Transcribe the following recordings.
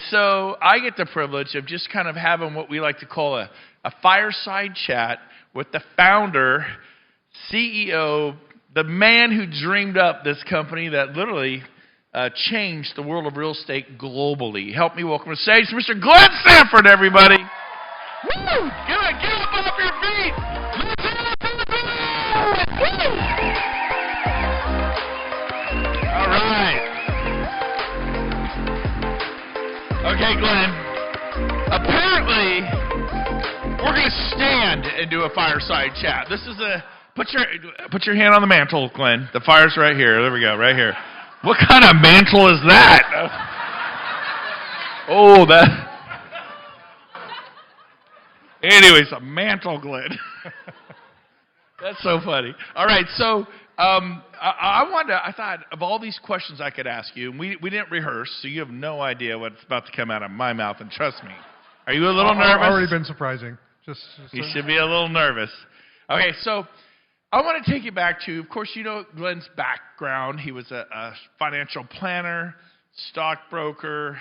so I get the privilege of just kind of having what we like to call a fireside chat with the founder, CEO, the man who dreamed up this company that literally changed the world of real estate globally. Help me welcome to the stage Mr. Glenn Sanford, everybody. Woo! Get up off your feet. Let's hear it for the Glenn! Woo! All right. Okay, Glenn. Apparently, we're going to stand and do a fireside chat. This is a put your hand on the mantle, Glenn. The fire's right here. There we go, right here. What kind of mantle is that? Oh, that. Anyways, a mantle, Glenn. That's so funny. All right, so I thought of all these questions I could ask you, and we didn't rehearse, so you have no idea what's about to come out of my mouth, and trust me. Are you a little nervous? Already been surprising. You should be a little nervous. Okay, so I want to take you back to, of course, you know Glenn's background. He was a financial planner, stockbroker,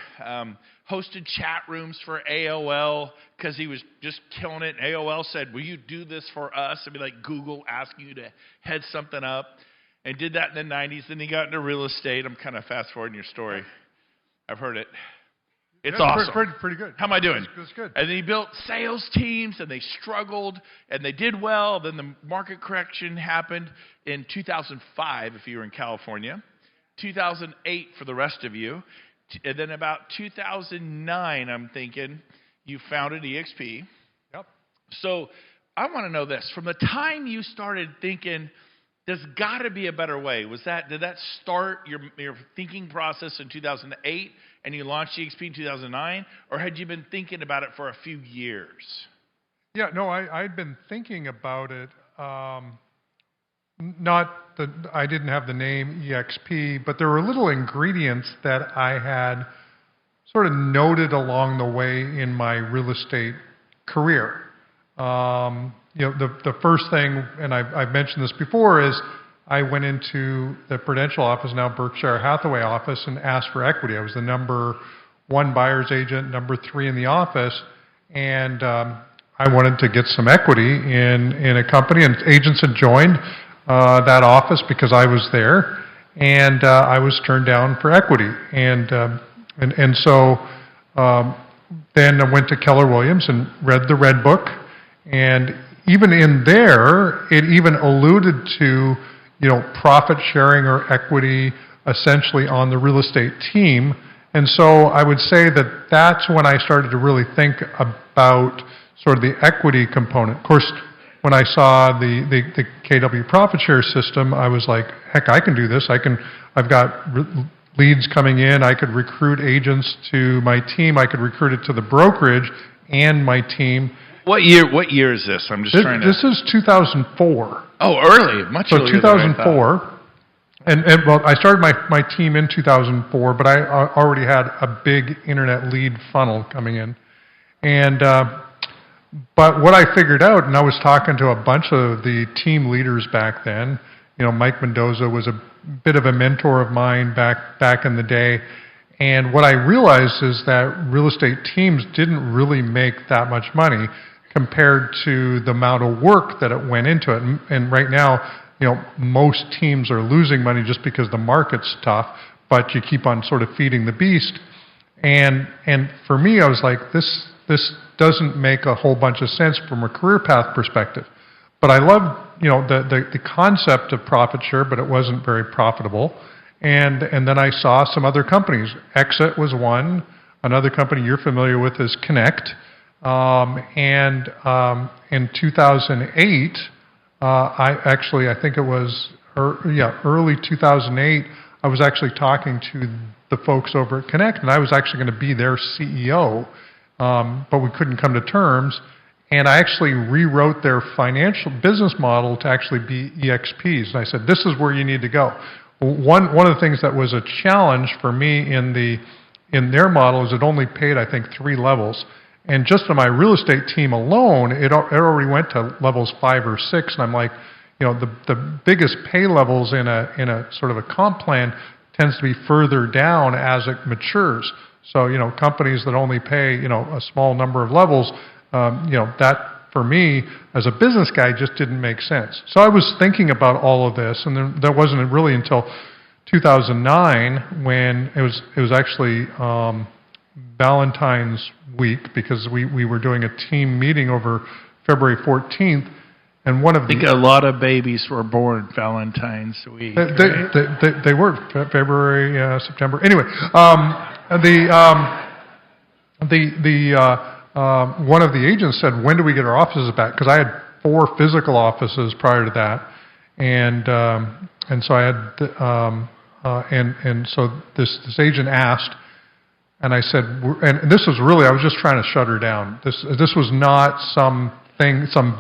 hosted chat rooms for AOL because he was just killing it. AOL said, will you do this for us? It'd be like Google asking you to head something up. And did that in the 90s. Then he got into real estate. I'm kind of fast-forwarding your story. I've heard it. It's awesome. Pretty good. How am I doing? It's good. And then he built sales teams, and they struggled, and they did well. Then the market correction happened in 2005, if you were in California. 2008 for the rest of you. And then about 2009, I'm thinking, you founded EXP. Yep. So I want to know this. From the time you started thinking, there's got to be a better way, did that start your thinking process in 2008 and you launched EXP in 2009? Or had you been thinking about it for a few years? Yeah, no, I'd been thinking about it. I didn't have the name EXP, but there were little ingredients that I had sort of noted along the way in my real estate career. The first thing, and I've mentioned this before, is I went into the Prudential office, now Berkshire Hathaway office, and asked for equity. I was the number 1 buyer's agent, number 3 in the office, and I wanted to get some equity in a company, and agents had joined that office because I was there, and I was turned down for equity, and so then I went to Keller Williams and read the Red Book, and even in there, it even alluded to profit sharing or equity essentially on the real estate team, and so I would say that that's when I started to really think about sort of the equity component. Of course, when I saw the KW profit share system, I was like, heck, I can do this. I've got leads coming in. I could recruit agents to my team. I could recruit it to the brokerage and my team. What year is this? I'm just trying to... This is 2004. Oh, early. Much earlier. So 2004. And well, I started my team in 2004, but I already had a big internet lead funnel coming in. And... but what I figured out, and I was talking to a bunch of the team leaders back then, Mike Mendoza was a bit of a mentor of mine back in the day, and what I realized is that real estate teams didn't really make that much money compared to the amount of work that it went into it. And right now, most teams are losing money just because the market's tough, but you keep on sort of feeding the beast. And for me, I was like, this doesn't make a whole bunch of sense from a career path perspective. But I loved, the concept of profit share, but it wasn't very profitable. And then I saw some other companies. Exit was one. Another company you're familiar with is Connect. And in 2008, I think it was early 2008, I was actually talking to the folks over at Connect, and I was actually going to be their CEO. But we couldn't come to terms, and I actually rewrote their financial business model to actually be EXPs. And I said, this is where you need to go. One of the things that was a challenge for me in their model is it only paid, I think, 3 levels. And just on my real estate team alone, it already went to levels 5 or 6. And I'm like, the biggest pay levels in a sort of a comp plan tends to be further down as it matures. So, companies that only pay, a small number of levels, that for me as a business guy just didn't make sense. So I was thinking about all of this, and then that wasn't really until 2009 when it was actually Valentine's week, because we were doing a team meeting over February 14th, and one of I think a lot of babies were born Valentine's week. They were February, September. Anyway, one of the agents said, "When do we get our offices back?" Because I had 4 physical offices prior to that, and so I had and so this agent asked, and I said, and this was really, I was just trying to shut her down. This was not some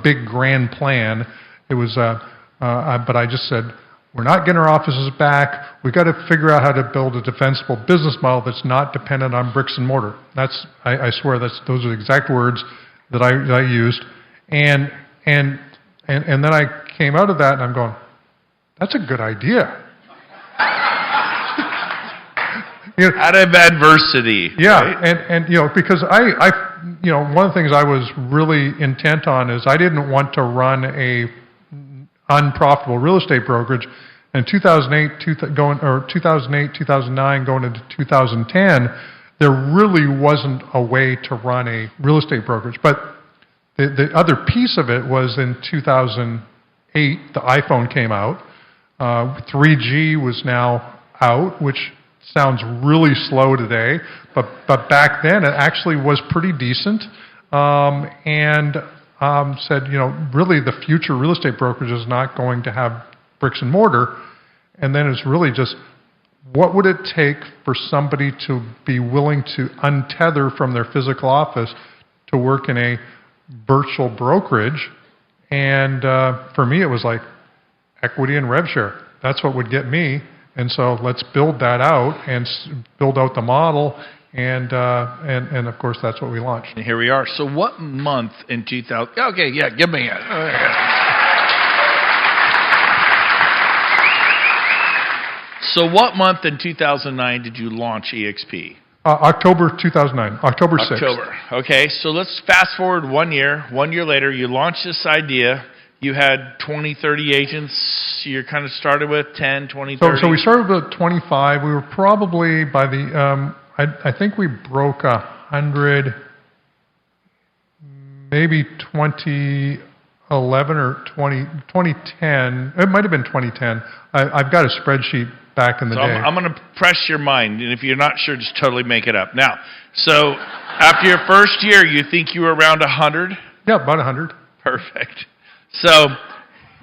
big grand plan. It was, but I just said, we're not getting our offices back. We've got to figure out how to build a defensible business model that's not dependent on bricks and mortar. I swear those are the exact words that I used. And then I came out of that and I'm going, that's a good idea. Out of adversity. Yeah, right? and because I one of the things I was really intent on is I didn't want to run a unprofitable real estate brokerage. In 2008, 2009, going into 2010, there really wasn't a way to run a real estate brokerage. But the other piece of it was in 2008, the iPhone came out. 3G was now out, which sounds really slow today, but back then it actually was pretty decent. Said, really the future real estate brokerage is not going to have bricks and mortar. And then it's really just, what would it take for somebody to be willing to untether from their physical office to work in a virtual brokerage? And for me, it was like equity and rev share. That's what would get me. And so let's build that out and build out the model. And of course, that's what we launched. And here we are. So what month in 2000? Okay, yeah, give me it. So what month in 2009 did you launch EXP? October 2009, October 6th. October. Okay, so let's fast forward 1 year. 1 year later, you launched this idea. You had 20, 30 agents. You kind of started with 10, 20, 30. So we started with 25. We were probably by the, I think we broke 100, maybe 2011 or 2010. It might have been 2010. I've got a spreadsheet back in the day. I'm going to press your mind, and if you're not sure, just totally make it up. Now, so after your first year, you think you were around 100? Yeah, about 100. Perfect. So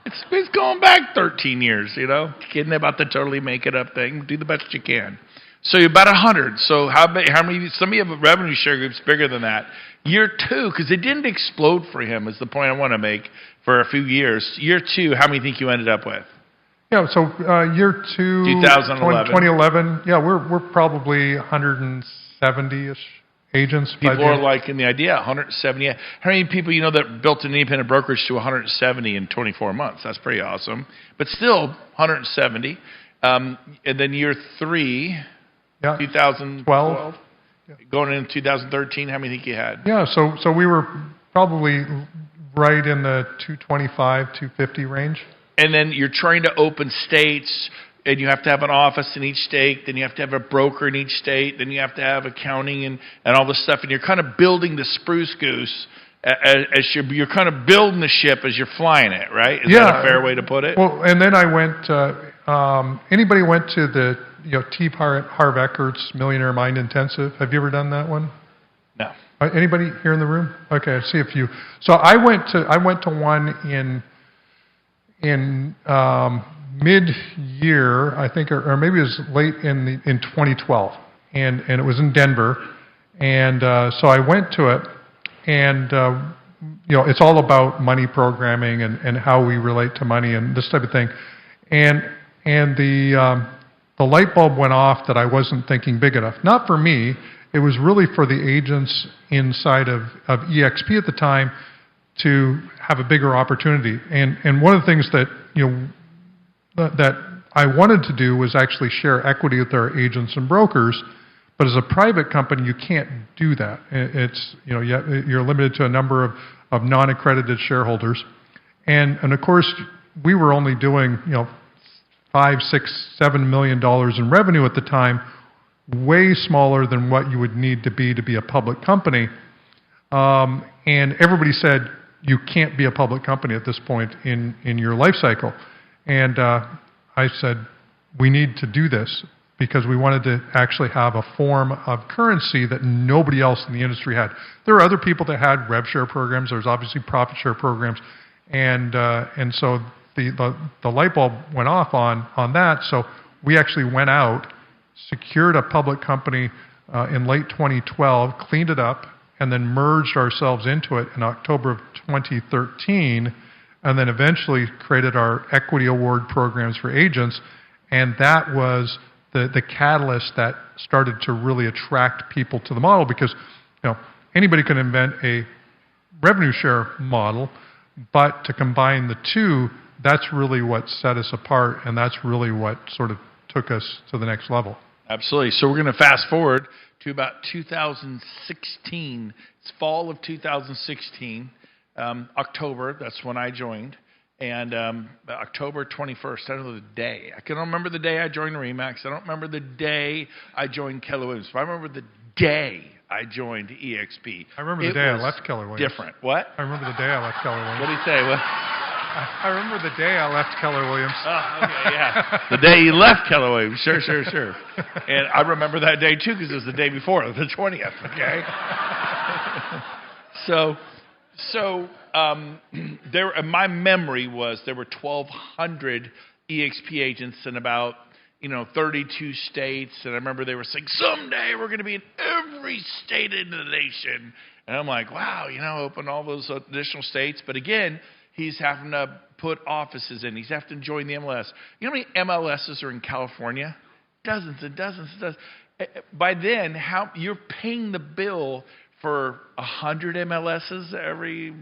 it's going back 13 years, kidding about the totally make it up thing. Do the best you can. So you're about 100. So how many? Some of you have revenue share groups bigger than that. Year 2, because it didn't explode for him, is the point I want to make, for a few years. Year 2, how many think you ended up with? Yeah, so year 2, 2011. Yeah, we're probably 170-ish agents. People are liking the idea, 170. How many people that built an independent brokerage to 170 in 24 months? That's pretty awesome. But still, 170. And then year 3, 2012. Yeah. Going into 2013, how many think you had? Yeah, so we were probably right in the 225, 250 range. And then you're trying to open states, and you have to have an office in each state, then you have to have a broker in each state, then you have to have accounting and all this stuff, and you're kind of building the spruce goose as you're kind of building the ship as you're flying it, right? Is that a fair way to put it? Well, and then I went, anybody went to the T. Harv Eckert's Millionaire Mind Intensive? Have you ever done that one? No. Anybody here in the room? Okay, I see a few. So I went to one in mid-year, I think, or maybe it was late in 2012, and it was in Denver, and so I went to it, and it's all about money programming and how we relate to money and this type of thing, and the light bulb went off that I wasn't thinking big enough. Not for me. It was really for the agents inside of EXP at the time to have a bigger opportunity. And one of the things that that I wanted to do was actually share equity with our agents and brokers, But as a private company, you can't do that. It's, you're limited to a number of non-accredited shareholders. And of course, we were only doing, $5, $6, $7 million in revenue at the time, way smaller than what you would need to be a public company. And everybody said, you can't be a public company at this point in your life cycle. And I said, we need to do this because we wanted to actually have a form of currency that nobody else in the industry had. There were other people that had rev share programs. There's obviously profit share programs. And so the light bulb went off on that. So we actually went out, secured a public company in late 2012, cleaned it up, and then merged ourselves into it in October of 2013, and then eventually created our equity award programs for agents. And that was the catalyst that started to really attract people to the model because anybody can invent a revenue share model, but to combine the two, that's really what set us apart, and that's really what sort of took us to the next level. Absolutely. So we're going to fast forward to about 2016. It's fall of 2016, October. That's when I joined. And October 21st, I don't know the day. I can remember the day I joined Remax. I don't remember the day I joined Keller Williams. But I remember the day I joined EXP. I remember the day I left Keller Williams. Different. What? I remember the day I left Keller Williams. What did he say? What? I remember the day I left Keller Williams. Oh, okay, yeah. The day you left Keller Williams. Sure. And I remember that day, too, because it was the day before, the 20th, okay? So my memory was there were 1,200 EXP agents in about 32 states, and I remember they were saying someday we're going to be in every state in the nation, and I'm like, wow, open all those additional states. But again, he's having to put offices in. He's having to join the MLS. You know how many MLSs are in California? Dozens and dozens and dozens. By then, you're paying the bill for 100 MLSs every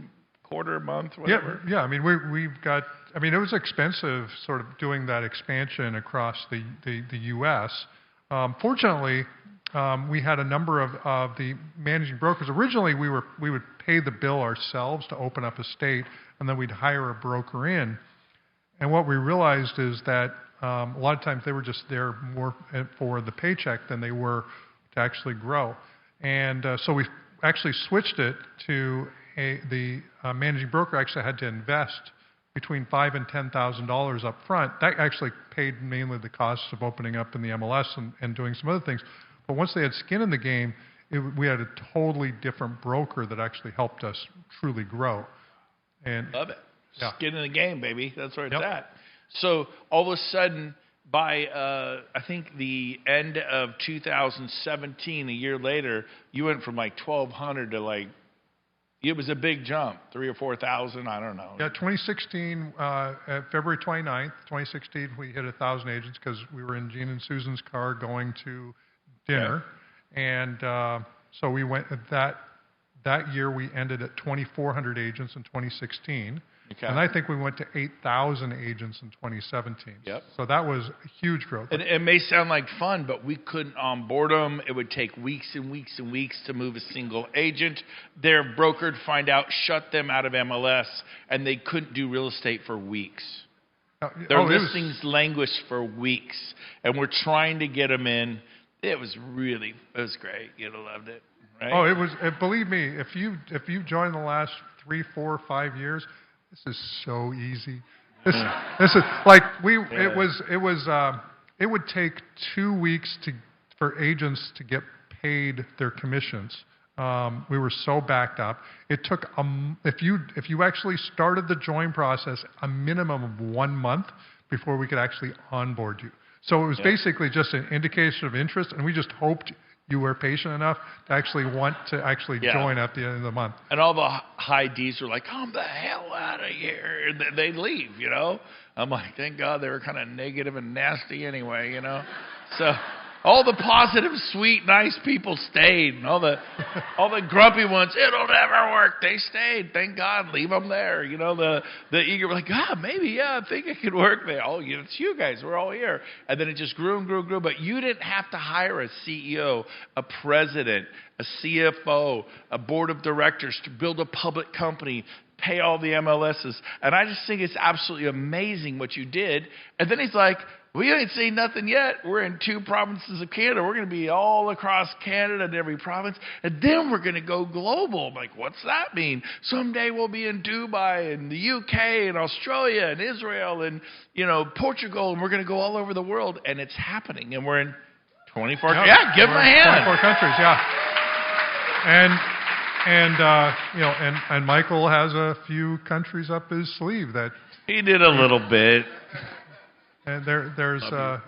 quarter, month, whatever. Yeah. I mean, we've got. I mean, it was expensive, sort of doing that expansion across the U.S. Fortunately, we had a number of the managing brokers. Originally, we would pay the bill ourselves to open up a state, and then we'd hire a broker in. And what we realized is that a lot of times they were just there more for the paycheck than they were to actually grow. And so we actually switched it to the managing broker actually had to invest between $5,000 and $10,000 up front. That actually paid mainly the costs of opening up in the MLS and doing some other things. But once they had skin in the game, we had a totally different broker that actually helped us truly grow. And love it. Yeah. Skin in the game, baby. That's where it's Yep. at. So all of a sudden, by I think the end of 2017, a year later, you went from like 1,200 to like, it was a big jump, 3,000 or 4,000, I don't know. Yeah, 2016, February 29th, 2016, we hit 1,000 agents because we were in Gene and Susan's car going to dinner. Yeah. And so we went, that year we ended at 2,400 agents in 2016. Okay. And I think we went to 8,000 agents in 2017. Yep. So that was a huge growth. And it may sound like fun, but we couldn't onboard them. It would take weeks and weeks and weeks to move a single agent. Their broker'd find out, shut them out of MLS, and they couldn't do real estate for weeks. Their listings languished for weeks, and we're trying to get them in. It was great. You'd have loved it, right? Oh, it was. Believe me, if you've joined the last 3, 4, 5 years, this is so easy. This is like it would take 2 weeks for agents to get paid their commissions. We were so backed up. It took if you actually started the join process, a minimum of 1 month before we could actually onboard you. So it was basically just an indication of interest, and we just hoped you were patient enough to actually want to actually join at the end of the month. And all the high Ds were like, come the hell out of here. And they leave, I'm like, thank God they were kind of negative and nasty anyway, So All the positive, sweet, nice people stayed. And all the grumpy ones, it'll never work. They stayed. Thank God. Leave them there. The eager were like, maybe, I think it could work there. Oh, it's you guys. We're all here. And then it just grew and grew and grew. But you didn't have to hire a CEO, a president, a CFO, a board of directors to build a public company, pay all the MLSs. And I just think it's absolutely amazing what you did. And then he's like, we ain't seen nothing yet. We're in 2 provinces of Canada. We're going to be all across Canada in every province. And then we're going to go global. I'm like, what's that mean? Someday we'll be in Dubai and the UK and Australia and Israel and, Portugal. And we're going to go all over the world. And it's happening. And we're in 24. Yep. Yeah, give him a hand. 24 countries, yeah. And Michael has a few countries up his sleeve that he did a little bit. And there's some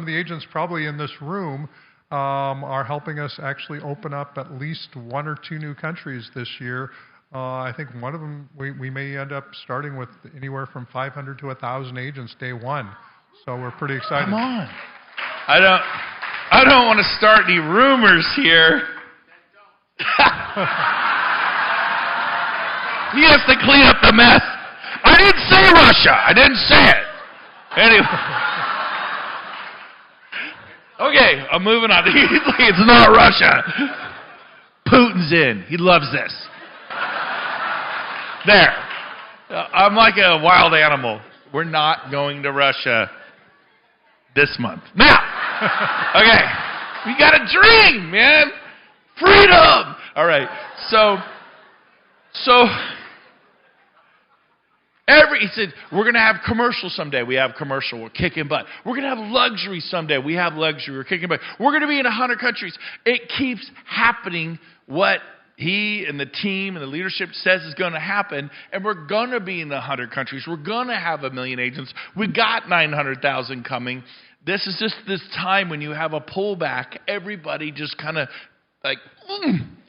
of the agents probably in this room are helping us actually open up at least 1 or 2 new countries this year. I think one of them we may end up starting with anywhere from 500 to 1,000 agents day one. So we're pretty excited. Come on, I don't want to start any rumors here. He has to clean up the mess. I didn't say Russia. I didn't say it. Anyway. Okay, I'm moving on. He's like, it's not Russia. Putin's in. He loves this. There. I'm like a wild animal. We're not going to Russia this month. Now. Okay. We got a dream, man. Freedom. All right. So he said, we're going to have commercial someday. We have commercial. We're kicking butt. We're going to have luxury someday. We have luxury. We're kicking butt. We're going to be in 100 countries. It keeps happening what he and the team and the leadership says is going to happen, and we're going to be in 100 countries. We're going to have 1 million agents. We got 900,000 coming. This is just this time when you have a pullback. Everybody just kind of like,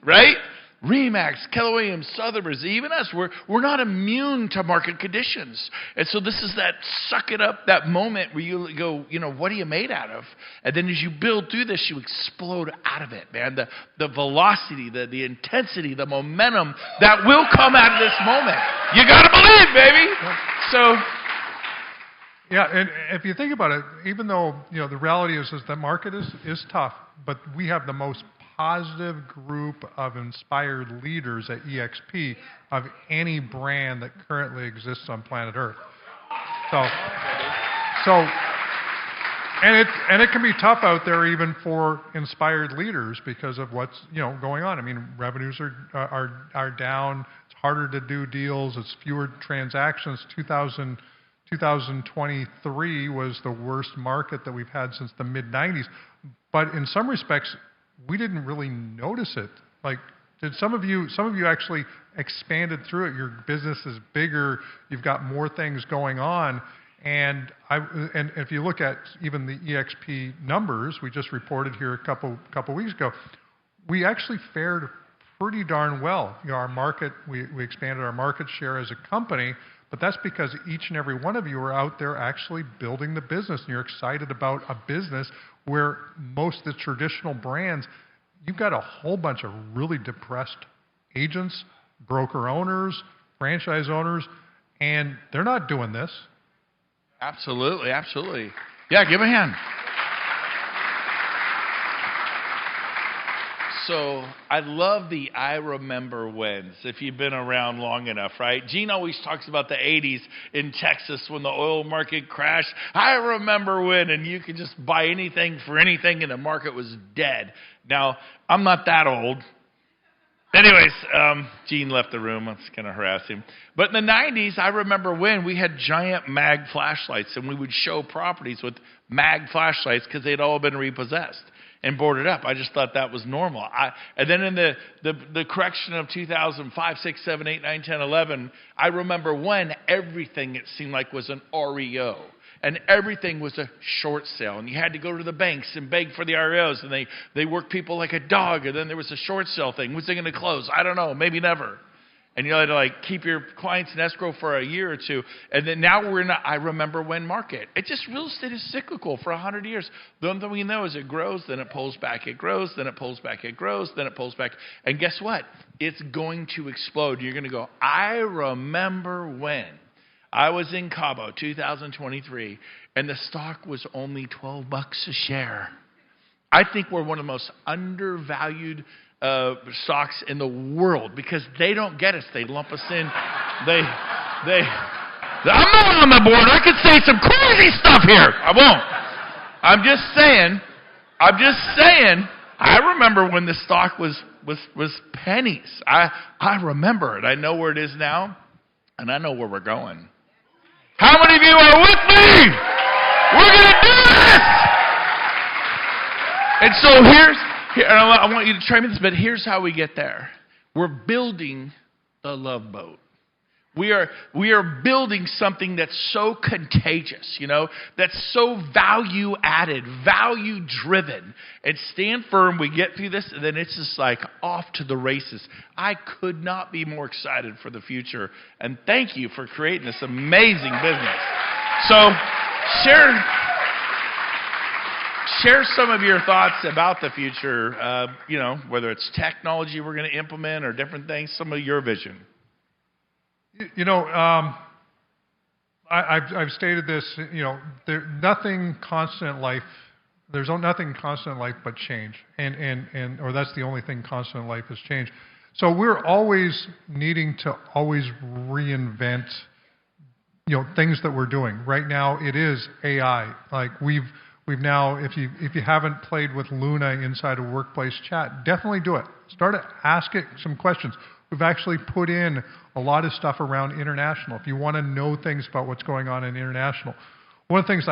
right? RE/MAX, Keller Williams, Sotheby's, even us, we're not immune to market conditions. And so this is that suck it up, that moment where you go, what are you made out of? And then as you build through this, you explode out of it, man. The velocity, the intensity, the momentum that will come out of this moment. You got to believe, baby. So... yeah, and if you think about it, even though, the reality is the market is tough, but we have the most positive group of inspired leaders at EXP of any brand that currently exists on planet Earth. And it can be tough out there even for inspired leaders because of what's going on. I mean, revenues are down. It's harder to do deals. It's fewer transactions. 2023 was the worst market that we've had since the mid-'90s. But in some respects, we didn't really notice it. Like, did some of you actually expanded through it? Your business is bigger. You've got more things going on. And if you look at even the EXP numbers, we just reported here a couple weeks ago, we actually fared pretty darn well. Our market, we expanded our market share as a company, but that's because each and every one of you are out there actually building the business, and you're excited about a business where most of the traditional brands, you've got a whole bunch of really depressed agents, broker owners, franchise owners, and they're not doing this. Absolutely, absolutely. Yeah, give a hand. So I love the I remember whens, if you've been around long enough, right? Gene always talks about the 80s in Texas when the oil market crashed. I remember when, and you could just buy anything for anything and the market was dead. Now, I'm not that old. Anyways, Gene left the room. I was going to harass him. But in the 90s, I remember when we had giant mag flashlights, and we would show properties with mag flashlights because they'd all been repossessed and boarded up. I just thought that was normal. And then in the correction of 2005, 6, 7, 8, 9, 10, 11, I remember when everything, it seemed like, was an REO. And everything was a short sale. And you had to go to the banks and beg for the REOs. And they worked people like a dog. And then there was a short sale thing. When's it going to close? I don't know. Maybe never. And you had to like keep your clients in escrow for a year or two. And then now we're in a I remember when market. It just, real estate is cyclical for 100 years. The only thing we know is it grows, then it pulls back, it grows, then it pulls back, it grows, then it pulls back. And guess what? It's going to explode. You're going to go, I remember when I was in CABO 2023 and the stock was only $12 a share. I think we're one of the most undervalued stocks in the world because they don't get us. They lump us in. I'm not on the board. I could say some crazy stuff here. I won't. I'm just saying. I remember when the stock was pennies. I remember it. I know where it is now, and I know where we're going. How many of you are with me? We're going to do this. And so here, I want you to try me this, but here's how we get there. We're building the love boat. We are building something that's so contagious, that's so value added, value driven. And stand firm, we get through this, and then it's just like off to the races. I could not be more excited for the future. And thank you for creating this amazing business. So share some of your thoughts about the future, whether it's technology we're going to implement or different things, some of your vision. I've stated this, there's nothing constant in life. There's nothing constant in life but change. Or that's the only thing constant in life is change. So we're always needing to always reinvent, things that we're doing. Right now it is AI. Like we've now, if you haven't played with Luna inside a workplace chat, definitely do it. Start to ask it some questions. We've actually put in a lot of stuff around international. If you want to know things about what's going on in international. One of the things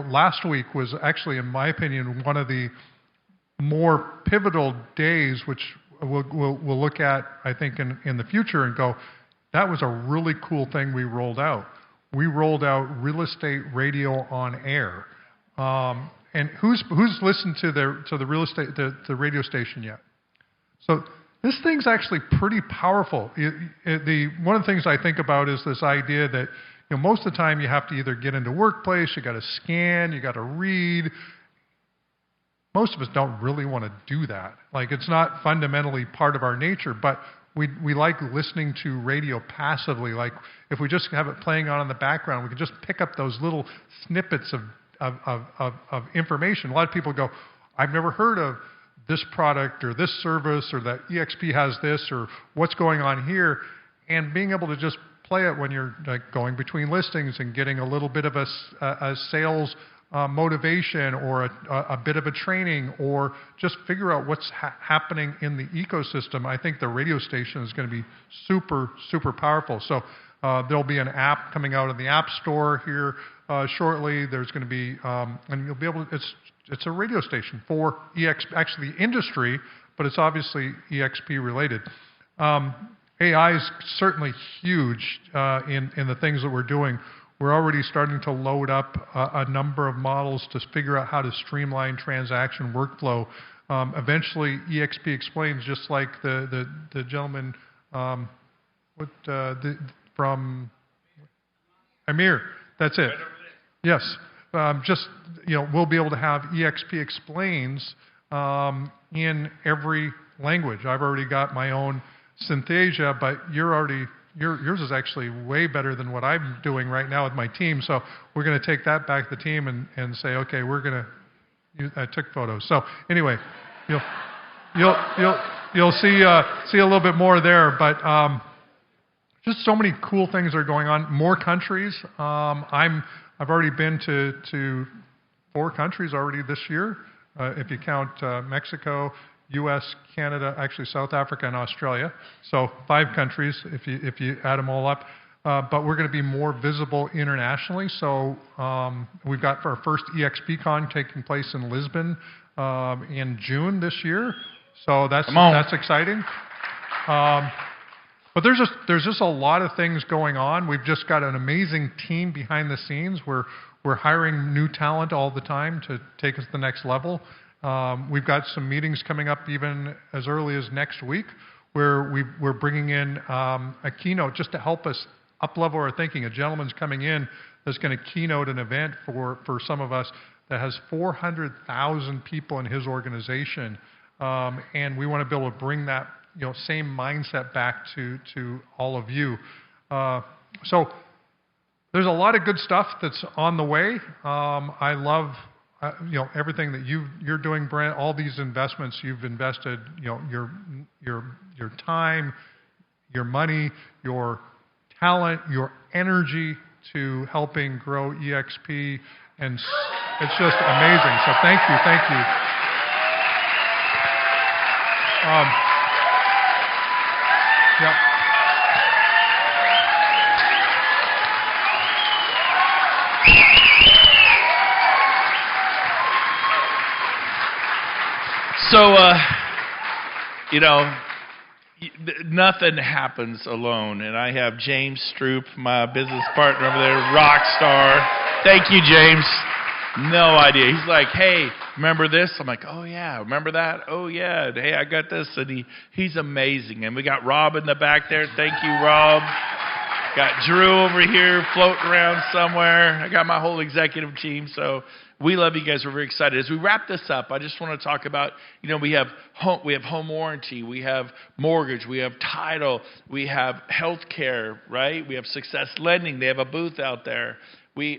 last week was actually, in my opinion, one of the more pivotal days, which we'll look at, I think, in the future and go, that was a really cool thing we rolled out. We rolled out real estate radio on air. And who's listened to the real estate, the radio station yet? So this thing's actually pretty powerful. One of the things I think about is this idea that most of the time you have to either get into workplace, you got to scan, you got to read. Most of us don't really want to do that. Like it's not fundamentally part of our nature, but we like listening to radio passively. Like if we just have it playing on in the background, we can just pick up those little snippets of information. A lot of people go, I've never heard of this product or this service or that EXP has this or what's going on here, and being able to just play it when you're like going between listings and getting a little bit of a sales motivation or a bit of a training or just figure out what's happening in the ecosystem. I think the radio station is going to be super, super powerful. So there'll be an app coming out in the App Store here shortly. There's going to be, and you'll be able to, it's a radio station for EXP, actually industry, but it's obviously EXP related. AI is certainly huge in the things that we're doing. We're already starting to load up a number of models to figure out how to streamline transaction workflow. Eventually, EXP explains, just like the gentleman from Amir. That's it. Yes. We'll be able to have EXP explains in every language. I've already got my own Synthesia, but yours is actually way better than what I'm doing right now with my team. So we're going to take that back to the team and say, okay, we're going to. I took photos. So anyway, you'll see a little bit more there, but just so many cool things are going on. More countries. I've already been to 4 countries already this year, if you count Mexico, U.S., Canada, actually South Africa, and Australia. So 5 countries if you add them all up. But we're going to be more visible internationally. So we've got our first EXPCon taking place in Lisbon in June this year. So that's exciting. But there's just a lot of things going on. We've just got an amazing team behind the scenes. We're hiring new talent all the time to take us to the next level. We've got some meetings coming up even as early as next week where we're bringing in a keynote just to help us up-level our thinking. A gentleman's coming in that's going to keynote an event for some of us that has 400,000 people in his organization, and we want to be able to bring that same mindset back to all of you. So there's a lot of good stuff that's on the way. I love everything that you're doing, Brent. All these investments you've invested, your time, your money, your talent, your energy to helping grow EXP, and it's just amazing. So thank you. Yeah. So, nothing happens alone. And I have James Stroop, my business partner over there, rock star. Thank you, James. No idea. He's like, hey, remember this? I'm like, oh, yeah. Remember that? Oh, yeah. Hey, I got this. And he's amazing. And we got Rob in the back there. Thank you, Rob. Got Drew over here floating around somewhere. I got my whole executive team. So we love you guys. We're very excited. As we wrap this up, I just want to talk about, we have home warranty, we have mortgage, we have title, we have health care, right? We have Success Lending. They have a booth out there.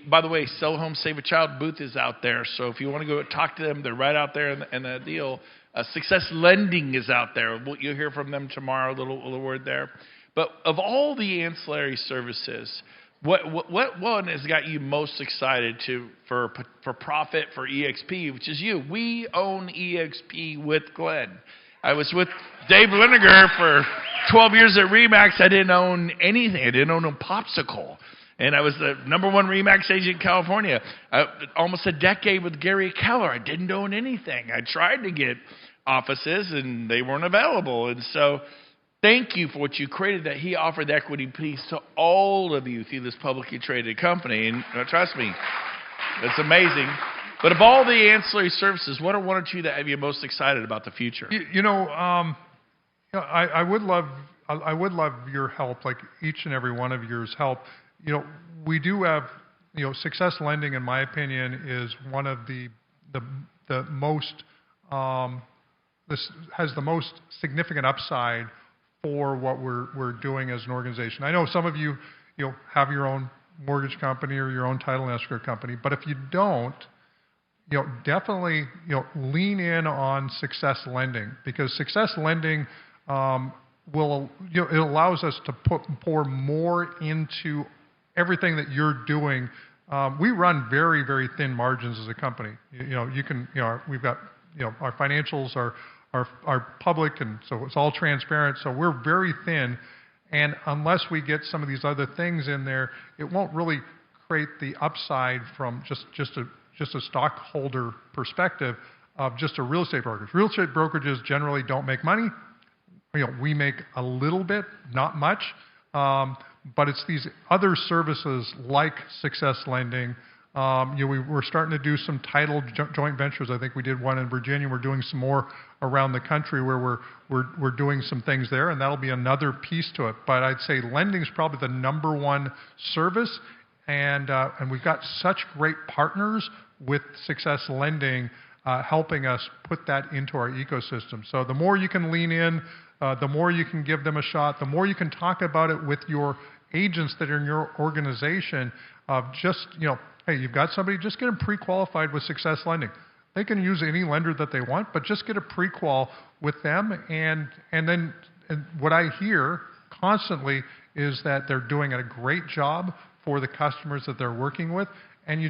By the way, Sell a Home, Save a Child booth is out there. So if you want to go talk to them, they're right out there in the deal. Success Lending is out there. You'll hear from them tomorrow, a little word there. But of all the ancillary services, what one has got you most excited for profit for EXP, which is you? We own EXP with Glenn. I was with Dave Linegar for 12 years at RE/MAX. I didn't own anything. I didn't own a popsicle. And I was the number one RE/MAX agent in California. Almost a decade with Gary Keller. I didn't own anything. I tried to get offices, and they weren't available. And so thank you for what you created, that he offered the equity piece to all of you through this publicly traded company. And trust me, it's amazing. But of all the ancillary services, what are one or two that have you most excited about the future? I would love your help, like each and every one of yours help. We do have, Success Lending, in my opinion, is one of the most, this has the most significant upside for what we're doing as an organization. I know some of you, have your own mortgage company or your own title and escrow company, but if you don't, definitely, lean in on Success Lending, because Success Lending it allows us to pour more into everything that you're doing. We run very, very thin margins as a company. We've got, our financials are public, and so it's all transparent. So we're very thin, and unless we get some of these other things in there, it won't really create the upside from just a stockholder perspective of just a real estate brokerage. Real estate brokerages generally don't make money. We make a little bit, not much, but it's these other services like Success Lending. We're starting to do some title joint ventures. I think we did one in Virginia. We're doing some more around the country where we're doing some things there, and that'll be another piece to it. But I'd say lending is probably the number one service, and we've got such great partners with Success Lending helping us put that into our ecosystem. So the more you can lean in, the more you can give them a shot, the more you can talk about it with your agents that are in your organization of just, hey, you've got somebody, just get them pre-qualified with Success Lending. They can use any lender that they want, but just get a pre-qual with them. And then what I hear constantly is that they're doing a great job for the customers that they're working with, and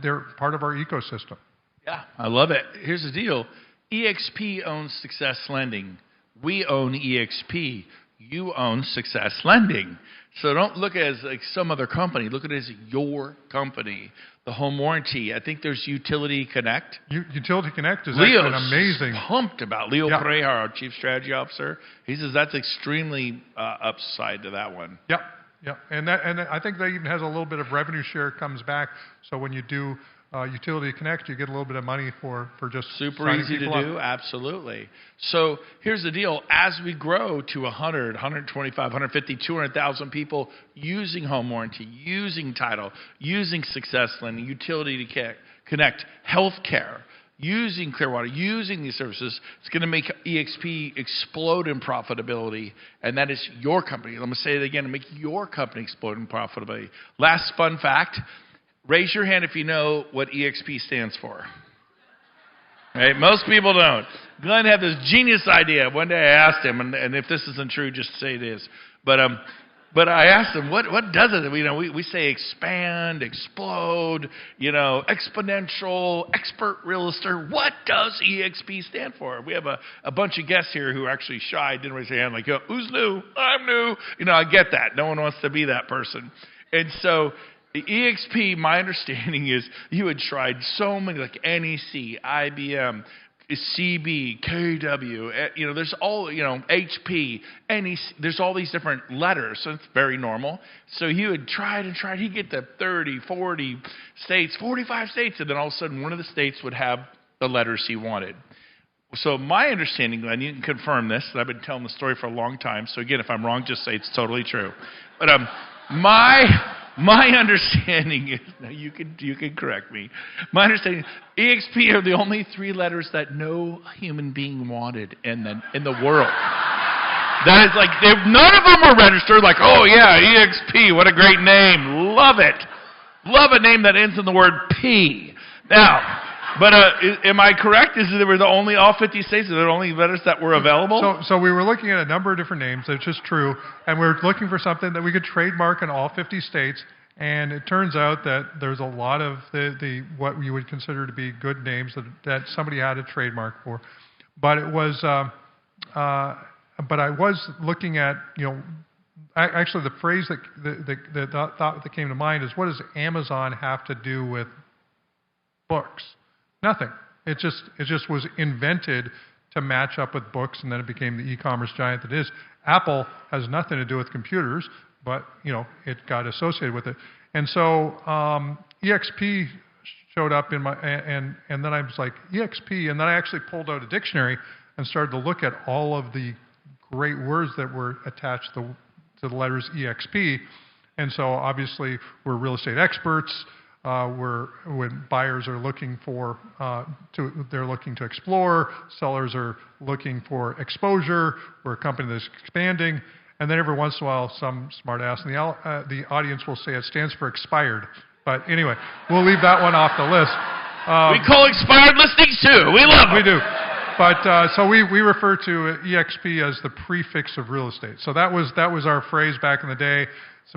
they're part of our ecosystem. Yeah, I love it. Here's the deal. EXP owns Success Lending. We own EXP. You own Success Lending. So don't look at it as like some other company. Look at it as your company. The home warranty. I think there's Utility Connect. Utility Connect is Leo's amazing. Pumped about Leo Pareja, our Chief Strategy Officer. He says that's extremely upside to that one. Yep. And I think that even has a little bit of revenue share comes back. So when you do Utility Connect, you get a little bit of money for just super easy to do. Absolutely. So here's the deal. As we grow to 100, 125, 150, 200,000 people using home warranty, using title, using Success Lending, Utility Connect, healthcare, using Clearwater, using these services, it's going to make EXP explode in profitability, and that is your company. Let me say it again, to make your company explode in profitability. Last fun fact, raise your hand if you know what EXP stands for. Right? Most people don't. Glenn had this genius idea. One day I asked him, and if this isn't true, just say it is. But I asked him, what does it? We say expand, explode, exponential, expert real estate. What does EXP stand for? We have a bunch of guests here who are actually shy, didn't raise their hand, like, who's new? I'm new. I get that. No one wants to be that person. And so the EXP, my understanding is you had tried so many, like NEC, IBM, CB, KW, there's all, HP, NEC, there's all these different letters, so it's very normal. So he would try and try, he'd get to 30, 40 states, 45 states, and then all of a sudden one of the states would have the letters he wanted. So my understanding, Glenn, you can confirm this, and I've been telling the story for a long time, so again, if I'm wrong, just say it's totally true. But my understanding is, now you can correct me. My understanding is EXP are the only 3 letters that no human being wanted in the world. That is like, none of them were registered like, oh yeah, EXP, what a great name. Love it. Love a name that ends in the word P. Now, but am I correct? Is it they were the only, all 50 states, are the only letters that were available? So we were looking at a number of different names, that's just true, and we were looking for something that we could trademark in all 50 states, and it turns out that there's a lot of the what you would consider to be good names that somebody had a trademark for. But it was, but I was looking at, actually the phrase the thought that came to mind is, what does Amazon have to do with books? Nothing. It just was invented to match up with books, and then it became the e-commerce giant that it is. Apple has nothing to do with computers, but it got associated with it. And so EXP showed up in my, and then I was like, EXP, and then I actually pulled out a dictionary and started to look at all of the great words that were attached to the letters EXP. And so obviously we're real estate experts. When buyers are looking for, they're looking to explore, sellers are looking for exposure, we're a company that's expanding, and then every once in a while some smart ass in the audience will say it stands for expired. But anyway, we'll leave that one off the list. We call expired listings too. We love them. We do. But so we refer to EXP as the prefix of real estate. So that was our phrase back in the day,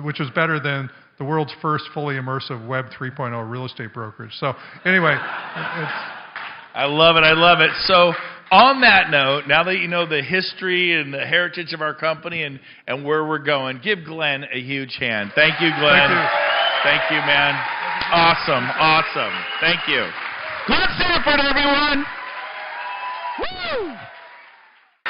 which was better than the world's first fully immersive Web 3.0 real estate brokerage. So anyway, I love it. I love it. So on that note, now that you know the history and the heritage of our company and where we're going, give Glenn a huge hand. Thank you, Glenn. Thank you. Thank you, man. Awesome. Awesome. Thank you. Glenn Sanford, everyone. Woo!